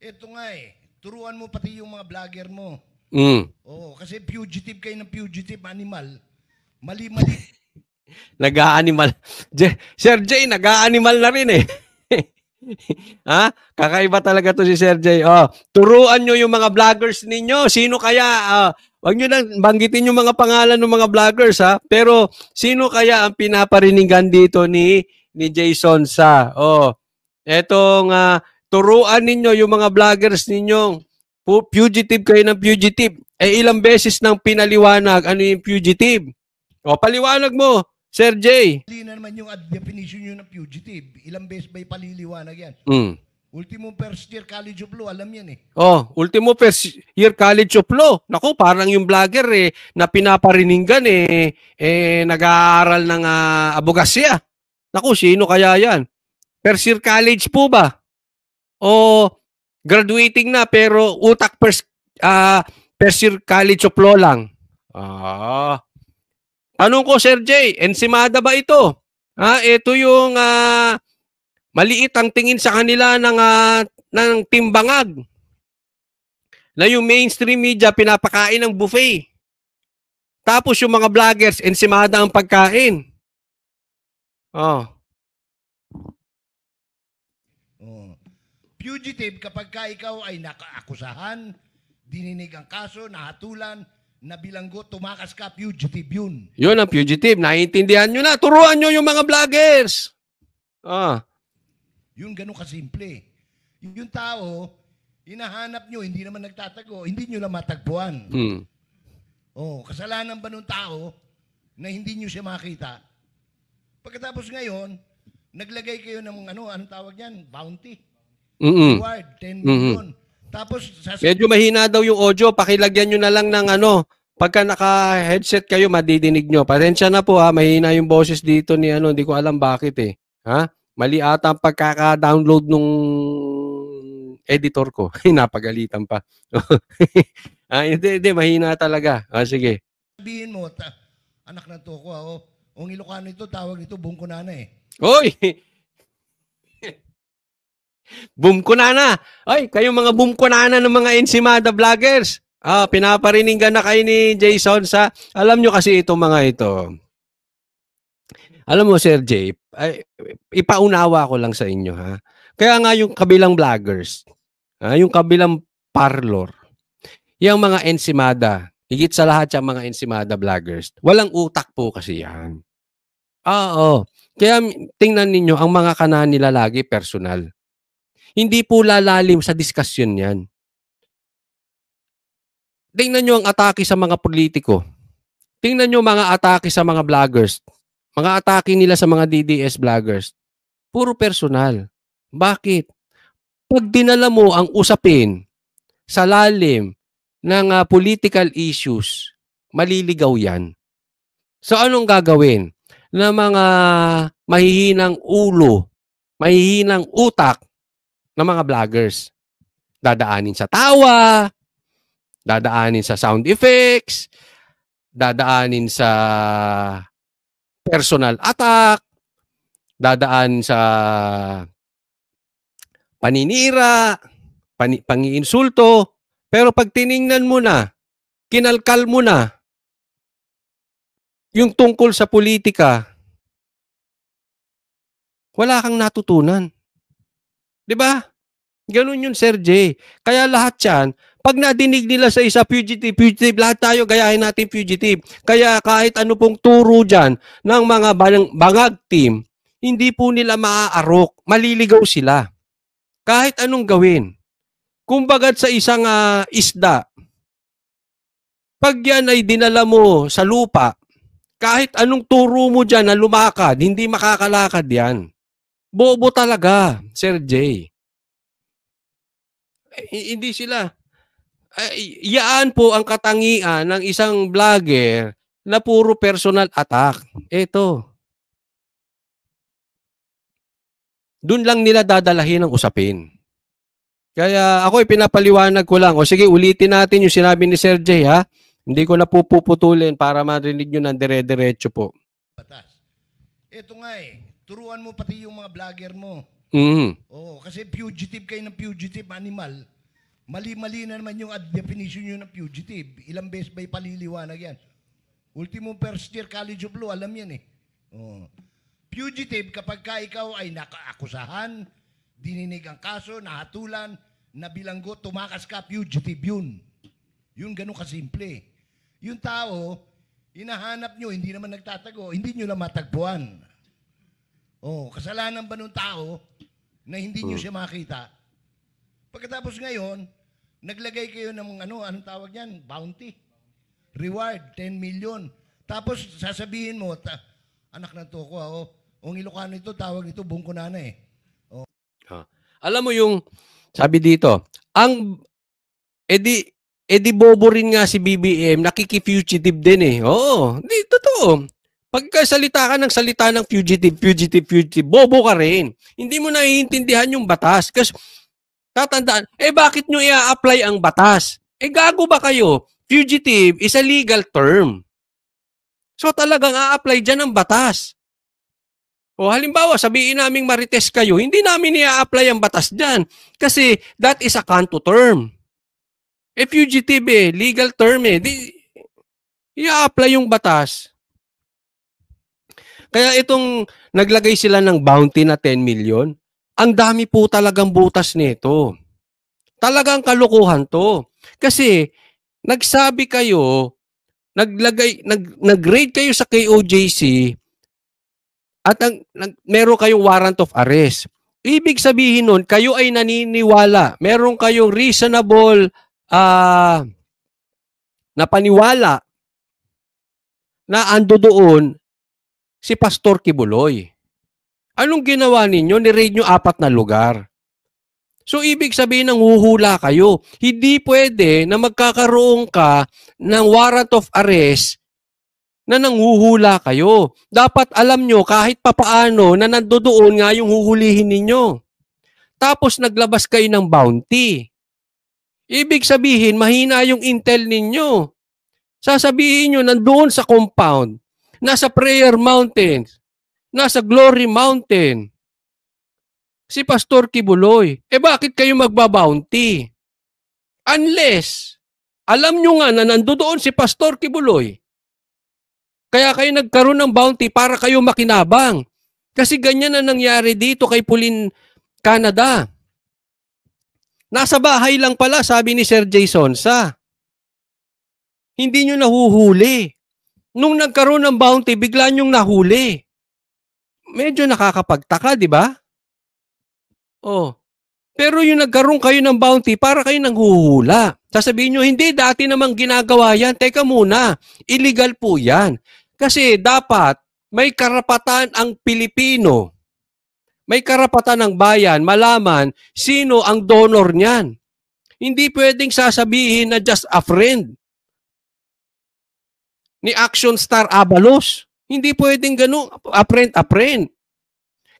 Ito nga turuan mo pati yung mga vlogger mo. Oo, kasi fugitive kayo ng fugitive animal. Mali-mali. Nag-a-animal. Sir Jay, nag-a-animal na rin eh. Ha? Kakaiba talaga to si Sir Jay. Oh, turuan nyo yung mga vloggers ninyo. Sino kaya? Wag nyo lang banggitin yung mga pangalan ng mga vloggers ha. Pero sino kaya ang pinaparinigan dito ni Jason sa? Oh, etong turuan ninyo yung mga vloggers ninyong fugitive kayo ng fugitive. Eh ilang beses nang pinaliwanag ano yung fugitive? O paliwanag mo. Sir Jay. Hindi na naman yung definition nyo ng fugitive. Ilang beses ba'y paliliwanag yan? Ultimo first year college of law, alam yan eh. Oh, ultimo first year college of law. Naku, parang yung vlogger na pinapariningan nag-aaral ng abogasya. Naku, sino kaya yan? First year college po ba? O graduating na pero utak first year college of law lang? Tanong ko, Sir Jay, ensimada ba ito? Ito yung maliit ang tingin sa kanila ng timbangag. Na yung mainstream media pinapakain ng buffet. Tapos yung mga vloggers, ensimada ang pagkain. Fugitive kapag ikaw ay nakaakusahan, dininig ang kaso, nahatulan, nabilanggo, tumakas ka, fugitive yun. Yun ang fugitive. Naiintindihan nyo na. Turuan nyo yung mga vloggers. Yun ganun kasimple. Yung tao, hinahanap nyo, hindi naman nagtatago, hindi nyo na matagpuan. Kasalanan ba nung tao na hindi nyo siya makita? Pagkatapos ngayon, naglagay kayo ng anong tawag yan? Bounty. Reward, 10 million. Tapos, medyo mahina daw yung audio. Pakilagyan nyo na lang ng pagka naka-headset kayo, madidinig nyo. Pasensya na po mahina yung boses dito ni hindi ko alam bakit eh. Mali ata ang pagkaka-download nung editor ko. Napagalitan pa. Hindi, mahina talaga. Sige. Sabihin mo, anak na to ko, ang Ilocano ito, tawag ito, bungkunana eh. Oy! Bumkunana. Ay, kayong mga bumkunana ng mga ensimada vloggers. Pinapariningan na kayo ni Jason sa, alam nyo kasi itong mga ito. Alam mo, Sir Jay, ipaunawa ko lang sa inyo, ha? Kaya nga yung kabilang vloggers, yung kabilang parlor, yung mga ensimada, higit sa lahat yung mga ensimada vloggers, walang utak po kasi yan. Kaya tingnan ninyo, ang mga kanan nila lagi personal. Hindi po lalalim sa diskusyon yan. Tingnan nyo ang atake sa mga politiko. Tingnan nyo mga atake sa mga vloggers. Mga atake nila sa mga DDS vloggers. Puro personal. Bakit? Pag dinala mo ang usapin sa lalim ng political issues, maliligaw yan. So anong gagawin? Na mga mahihinang ulo, mahihinang utak, ng mga vloggers. Dadaanin sa tawa, dadaanin sa sound effects, dadaanin sa personal attack, dadaanin sa paninira, pangiinsulto. Pero pag tiningnan mo na, kinalkal mo na, yung tungkol sa politika, wala kang natutunan. Diba? Ganun yun, Sir Jay. Kaya lahat yan, pag nadinig nila sa isa, fugitive, lahat tayo gayahin natin fugitive. Kaya kahit ano pong turo dyan ng mga bangag team, hindi po nila maaarok. Maliligaw sila. Kahit anong gawin. Kumbaga sa isang isda, pag yan ay dinala mo sa lupa, kahit anong turo mo dyan na lumakad, hindi makakalakad yan. Bobo talaga, Sir Jay. Hindi sila. Yaan po ang katangian ng isang vlogger na puro personal attack. Ito. Doon lang nila dadalahin ang usapin. Kaya ako pinapaliwanag ko lang. O sige, ulitin natin yung sinabi ni Sir Jay, ha? Hindi ko na puputulin para marinig nyo ng dire-diretso po. Ito nga turuan mo pati yung mga vlogger mo. Mm. Oo, kasi fugitive kayo ng fugitive animal. Mali-mali na naman yung definition nyo ng fugitive. Ilang beses ba ipaliliwanag yan? Ultimo first year college of law, alam yan eh. Oo. Fugitive kapag ka ikaw ay nakaakusahan, dininig ang kaso, nahatulan, nabilanggo, tumakas ka, fugitive yun. Yun ganun kasimple. Yung tao, hinahanap nyo, hindi naman nagtatago, hindi nyo na matagpuan. Oh, kasalanan ba nung tao na hindi nyo siya makita? Pagkatapos ngayon, naglagay kayo ng anong tawag yan? Bounty. Reward, 10 million. Tapos sasabihin mo, anak ng toko, ang Ilocano ito, tawag ito, bungkunana eh. Alam mo yung, sabi dito, edi bobo rin nga si BBM, nakiki-fugitive din eh. Oo, di, totoo. Pagkasalita ka ng salita ng fugitive, bobo ka rin. Hindi mo naiintindihan yung batas. Kasi, tatandaan, bakit nyo i-apply ang batas? Gago ba kayo? Fugitive is a legal term. So talagang a-apply dyan ang batas. O halimbawa, sabihin naming marites kayo, hindi namin i-apply ang batas dyan. Kasi that is a kanto term. Fugitive legal term i-apply yung batas. Kaya itong naglagay sila ng bounty na 10 million, ang dami po talagang butas nito. Talagang kalukuhan to. Kasi nagsabi kayo, nag-grade kayo sa KOJC at meron kayong warrant of arrest. Ibig sabihin nun, kayo ay naniniwala. Meron kayong reasonable na paniwala na ando doon si Pastor Kibuloy. Anong ginawa ninyo? Ni-raid nyo 4 na lugar. So, ibig sabihin ng huhula kayo. Hindi pwede na magkakaroon ka ng warrant of arrest na nanghuhula kayo. Dapat alam nyo kahit papaano na nandoon nga yung huhulihin ninyo. Tapos naglabas kayo ng bounty. Ibig sabihin, mahina yung intel ninyo. Sasabihin nyo, nandoon sa compound, nasa Prayer Mountain, nasa Glory Mountain, si Pastor Kibuloy. Bakit kayo magbabounty? Unless, alam nyo nga na nandoon si Pastor Kibuloy. Kaya kayo nagkaroon ng bounty para kayo makinabang. Kasi ganyan na nangyari dito kay Pulin, Canada. Nasa bahay lang pala, sabi ni Sir Jason Sa. Hindi nyo nahuhuli. Nung nagkaroon ng bounty, bigla nyong nahuli. Medyo nakakapagtaka, di ba? Oh. Pero yung nagkaroon kayo ng bounty, para kayo nanghuhula. Sasabihin nyo, hindi, dati namang ginagawa yan. Teka muna, illegal po yan. Kasi dapat may karapatan ang Pilipino, may karapatan ng bayan malaman sino ang donor niyan. Hindi pwedeng sasabihin na just a friend ni Action Star Abalos. Hindi pwedeng gano'n, a friend.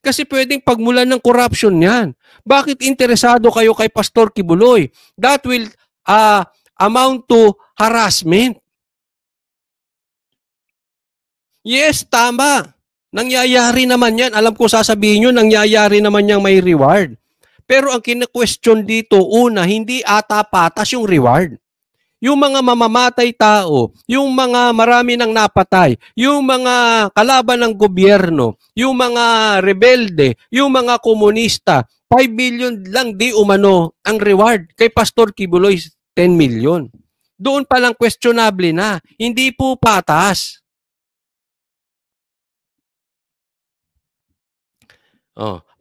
Kasi pwedeng pagmulan ng corruption yan. Bakit interesado kayo kay Pastor Kibuloy? That will amount to harassment. Yes, tama. Nangyayari naman yan. Alam ko sasabihin nyo, nangyayari naman yang may reward. Pero ang kina-question dito, una, hindi ata patas yung reward. Yung mga mamamatay tao, yung mga marami nang napatay, yung mga kalaban ng gobyerno, yung mga rebelde, yung mga komunista, 5 billion lang di umano ang reward. Kay Pastor Kibuloy, 10 million. Doon palang questionable na. Hindi po patas.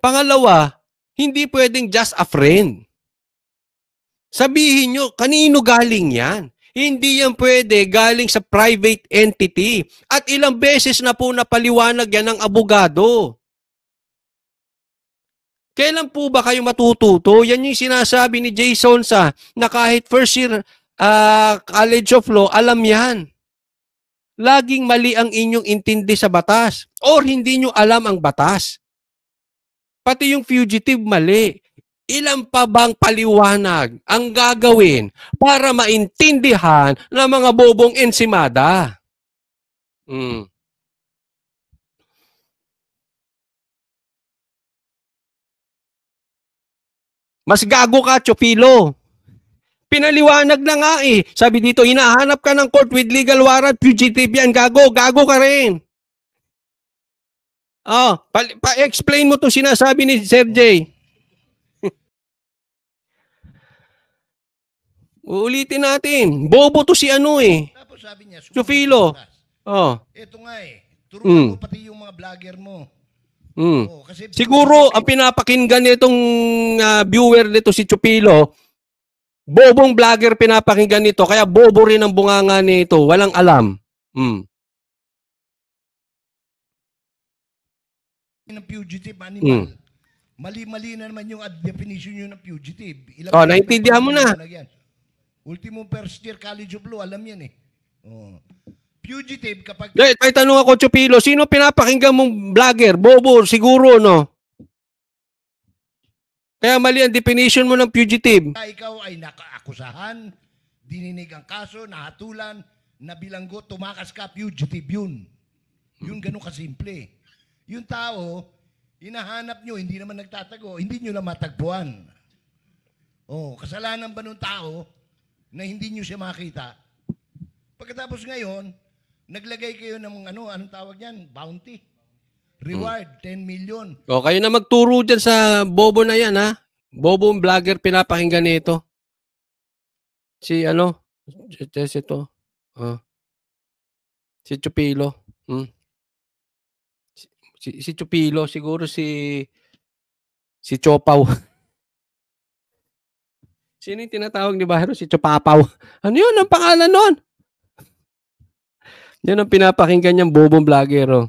Pangalawa, hindi pwedeng just a friend. Sabihin nyo, kanino galing yan? Hindi yan pwede galing sa private entity. At ilang beses na po napaliwanag yan ng abogado. Kailan po ba kayo matututo? Yan yung sinasabi ni Jason Sa na kahit first year College of Law, alam yan. Laging mali ang inyong intindi sa batas or hindi nyo alam ang batas. Pati yung fugitive mali. Ilan pa bang paliwanag ang gagawin para maintindihan ng mga bobong ensimada? Mas gago ka, Chupilo. Pinaliwanag na nga eh. Sabi dito, hinahanap ka ng court with legal warrant, fugitive yan, gago. Gago ka rin. Oh, pa-explain mo to sinasabi ni Sir J. Uulitin natin. Bobo to si ano eh. Tapos sabi niya, Chupilo. Oh. Ito nga eh. Turuan mo pati yung mga vlogger mo. Oh, kasi Siguro ang pinapakinggan nitong viewer nito si Chupilo, bobong vlogger pinapakinggan nito, kaya bobo rin ang bunganga nito. Walang alam. Ng fugitive animal. Mali-mali na naman yung definition nyo ng fugitive. Naintindihan mo na. Ultimo first year College of Law, alam yan eh. Oh. Fugitive kapag... May tanong ako, Chupilo, sino pinapakinggan mong vlogger? Bobo, siguro, no? Kaya mali ang definition mo ng fugitive. Ikaw ay nakaakusahan, dininig ang kaso, nahatulan, nabilanggo, tumakas ka, fugitive yun. Yun ganun kasimple. Yung tao, hinahanap nyo, hindi naman nagtatago, hindi nyo na matagpuan. Oh, kasalanan ba nung tao na hindi nyo siya makita? Pagkatapos ngayon, naglagay kayo ng anong tawag niyan? Bounty. Reward, 10 million. O, kayo na magturo dyan sa bobo na yan, ha? Bobo vlogger pinapakinggan nito. Si ito. Si Chupilo. Si Chupilo, siguro si Chopaw. Sino yung tinatawag ni Bahero? Si Chupapaw. Ano yun? Ang pangalan nun? Yan ang pinapakinggan niyang bobong vlogger.